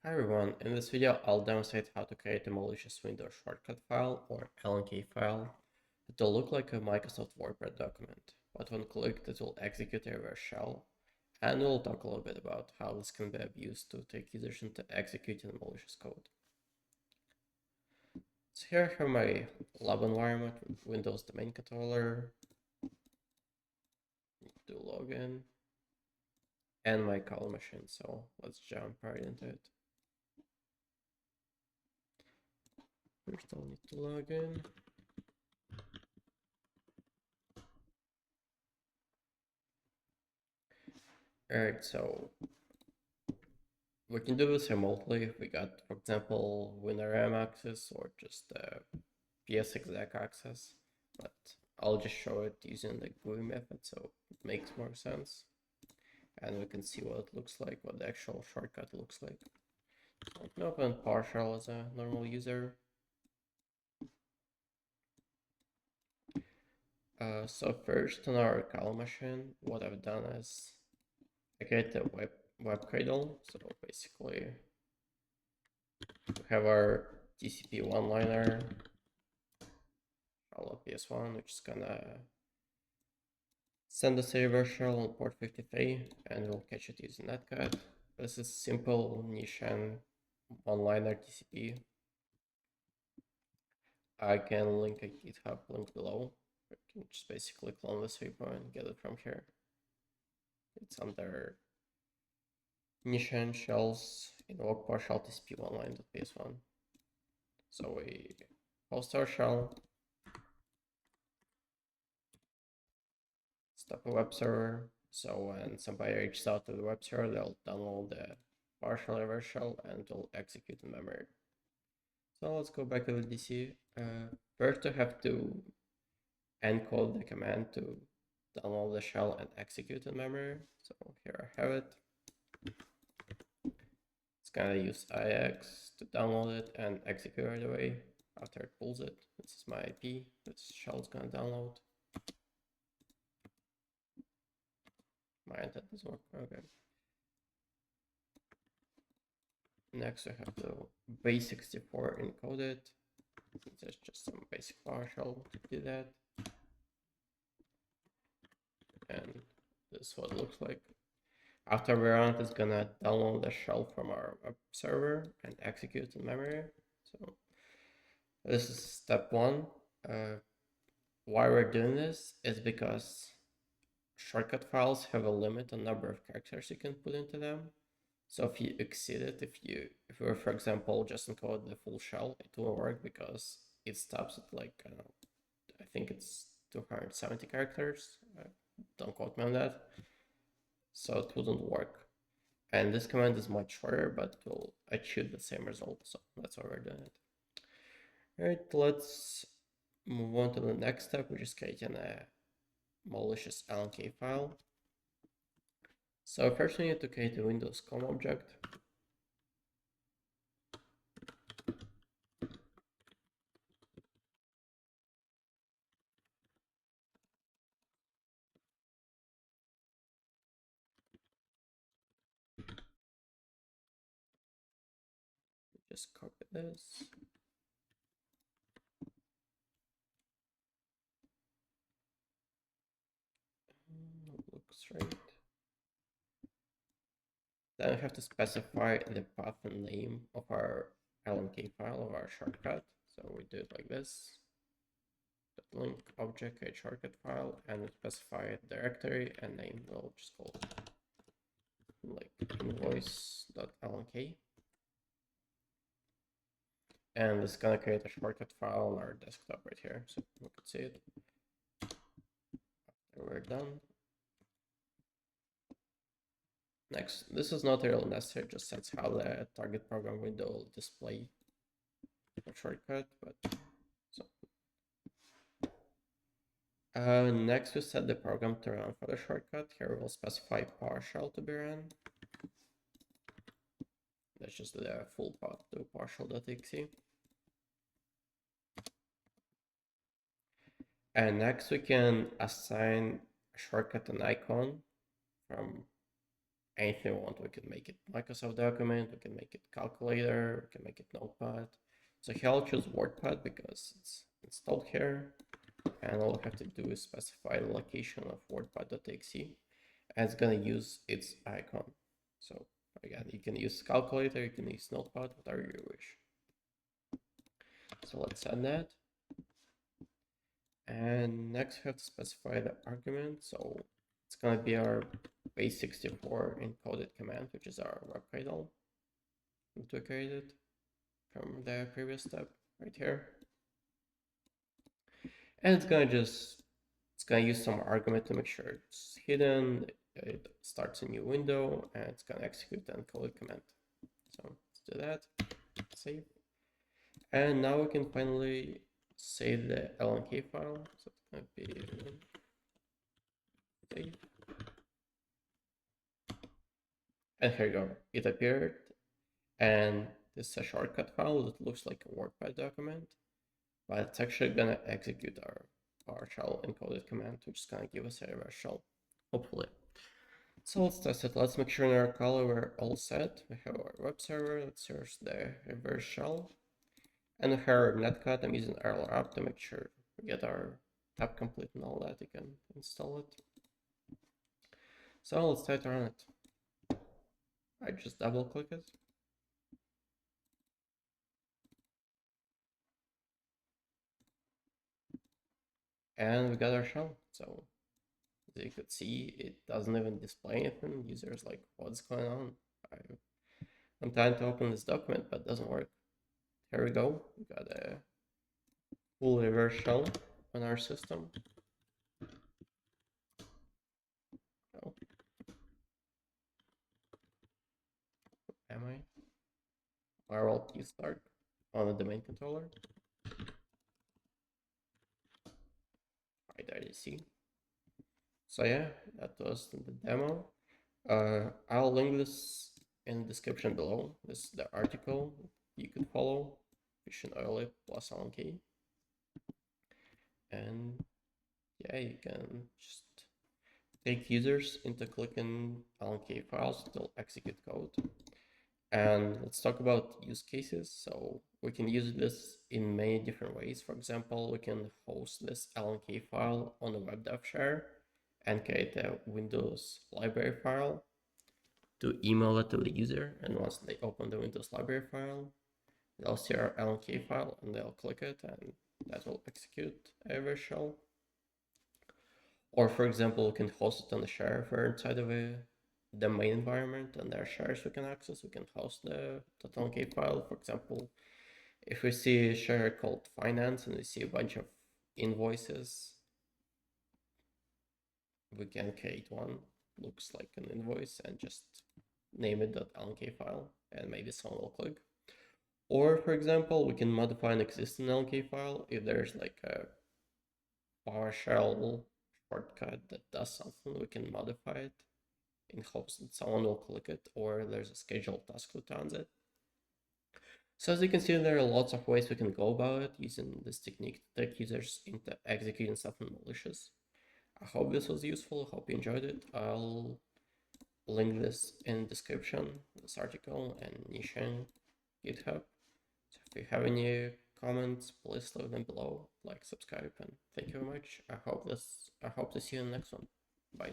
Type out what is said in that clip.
Hi everyone, in this video I'll demonstrate how to create a malicious Windows shortcut file or LNK file that will look like a Microsoft WordPad document, but when clicked it will execute a reverse shell, and we'll talk a little bit about how this can be abused to trick users into executing malicious code. So here I have my lab environment with Windows domain controller, do login, and my call machine, so let's jump right into it. First I'll need to log in. Alright, so we can do this remotely if we got, for example, WinRM access or just PS exec access, but I'll just show it using the GUI method so it makes more sense. And we can see what it looks like, what the actual shortcut looks like. I can open PowerShell as a normal user. So first on our call machine, what I've done is I create a web cradle. So basically we have our TCP one-liner, all of PS1, which is gonna send us a reverse shell on port 53 and we'll catch it using netcat. This is simple niche and one-liner TCP. I can link a GitHub link below. You can just basically clone this repo and get it from here. It's under niche and shells invoke partial TCP one-line.ps1. So we host our shell, stop a web server. So when somebody reaches out to the web server, they'll download the partial reverse shell and it will execute in memory. So let's go back to the DC. First, I have to encode the command to download the shell and execute in memory. So here I have it. It's gonna use IX to download it and execute right away after it pulls it. This is my IP. This shell is gonna download. My intent doesn't work. Okay. Next, I have to base64 encode it. There's just some basic PowerShell to do that. And this is what it looks like. After we run it, it's gonna download the shell from our web server and execute in memory. So this is step one. Why we're doing this is because shortcut files have a limit on number of characters you can put into them. So if you exceed it, if you were, for example, just encode the full shell, it won't work because it stops at like, I think it's 270 characters. Don't quote me on that. So it wouldn't work. And this command is much shorter, but it will achieve the same result. So that's why we're doing it. All right, let's move on to the next step, which is creating a malicious LNK file. So first we need to create a Windows COM object. Just copy this. Looks right. Then we have to specify the path and name of our LNK file of our shortcut. So we do it like this. Link object create shortcut file and we specify directory and name. We'll just call it like invoice.lnk. And it's gonna create a shortcut file on our desktop right here, so we can see it. And we're done. Next, this is not really necessary, just sets how the target program window will display the shortcut, but so. Next, we set the program to run for the shortcut. Here we'll specify PowerShell to be run. That's just the full path to PowerShell.exe. And next we can assign a shortcut an icon from anything we want. We can make it Microsoft document, we can make it calculator, we can make it notepad. So here I'll choose WordPad because it's installed here, and all we have to do is specify the location of WordPad.exe, and it's gonna use its icon. So again, you can use calculator, you can use notepad, whatever you wish. So let's set that. And next we have to specify the argument. So it's gonna be our base64 encoded command, which is our web cradle. Duplicated from the previous step right here. And it's gonna use some argument to make sure it's hidden. It starts a new window and it's gonna execute the encoded command. So let's do that. Save. And now we can finally save the LNK file. So it's gonna be save. And here you go. It appeared. And this is a shortcut file that looks like a WordPad document, but it's actually gonna execute our PowerShell encoded command, which is gonna give us a reverse shell, hopefully. So let's test it. Let's make sure in our color we're all set. We have our web server. Let's search the reverse shell. And we have our netcat. I'm using Error app to make sure we get our app complete and all that. You can install it. So let's try to run it. I just double click it. And we got our shell. So as you could see, it doesn't even display anything. Users like, what's going on? I'm trying to open this document, but it doesn't work. Here we go. We got a full reverse shell on our system. Oh. Am I? Firewall key start on the domain controller. Right there, you see. So yeah, that was the demo. I'll link this in the description below. This is the article you could follow. Fish and Oil plus LNK. And yeah, you can just take users into clicking LNK files to execute code. And let's talk about use cases. So we can use this in many different ways. For example, we can host this LNK file on a web dev share and create a Windows library file to email it to the user. And once they open the Windows library file, they'll see our LNK file and they'll click it and that will execute a reverse shell. Or for example, we can host it on the share if we're inside of the main environment and there are shares we can access. We can host the .lnk file. For example, if we see a share called finance and we see a bunch of invoices, we can create one looks like an invoice and just name it .lnk file and maybe someone will click. Or for example, we can modify an existing LNK file if there's like a PowerShell shortcut that does something, we can modify it in hopes that someone will click it or there's a scheduled task to transit. So as you can see, there are lots of ways we can go about it using this technique to trick users into executing something malicious. I hope this was useful. Hope you enjoyed it. I'll link this in the description, this article and Nishan GitHub. So if you have any comments, please leave them below, like, subscribe, and thank you very much. I hope to see you in the next one. Bye.